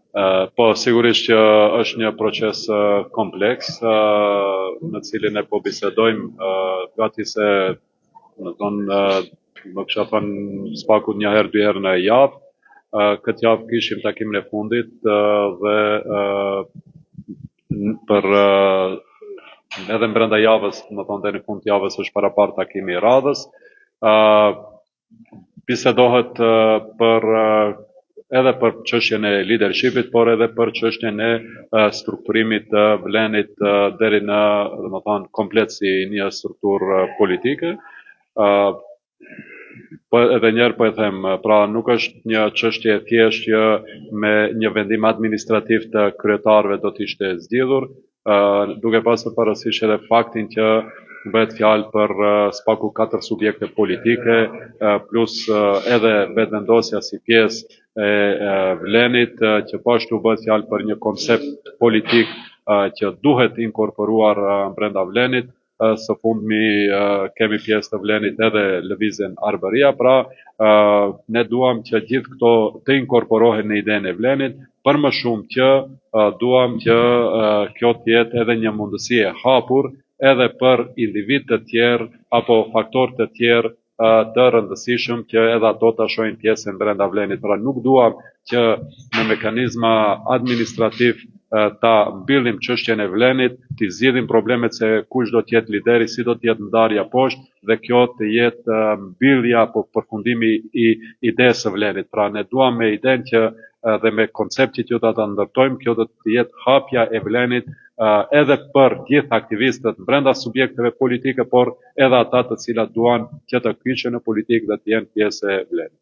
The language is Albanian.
Po, sigurisht që është një proces kompleks në cilin e po bisedojmë gati se në tonë më kësha thënë spaku një herë, dy herë në javë. Këtë javë kishim takimin e fundit dhe për edhe brenda javës, më thonë deri në fund të javës është parapar takimi i radhës. Bisedohet edhe për çështjen e leadershipit, por edhe për çështjen e strukturimit të vlenit deri në, domethënë, komplet si një strukturë politike. Po edhe njerë po e them, pra nuk është një çështje thjesht që me një vendim administrativ të kryetarëve do të ishte zgjidhur, duke pasur parasysh edhe faktin që bëhet fjalë për spaku 4 subjekte politike, plus edhe vetëvendosja si pjesë e vlenit, që po ashtu bëhet fjalë për një koncept politik që duhet inkorporuar brenda vlenit. Së fundmi kemi pjesë të vlenit edhe lëvizjen Arbëria, pra ne duam që gjithë këto të inkorporohen në idenë e vlenit, për më shumë që duam që kjo të jetë edhe një mundësi e hapur edhe për individ të tjerë apo faktor të tjerë të rëndësishëm që edhe ato të shohin pjesën brenda vlenit. Pra nuk duam që në mekanizma administrativ ta mbyllim çështjen e vlenit, të zgjidhim problemet se kush do të jetë lideri, si do të jetë ndarja poshtë dhe kjo të jetë mbyllja apo përfundimi i idesë së vlenit. Pra ne duam me idenë që dhe me konceptit që do ta ndërtojmë, kjo do të jetë hapja e vlenit edhe për gjithë aktivistët brenda subjekteve politike, por edhe ata të cilat duan që të kyçen në politikë dhe të jenë pjesë e vlenit.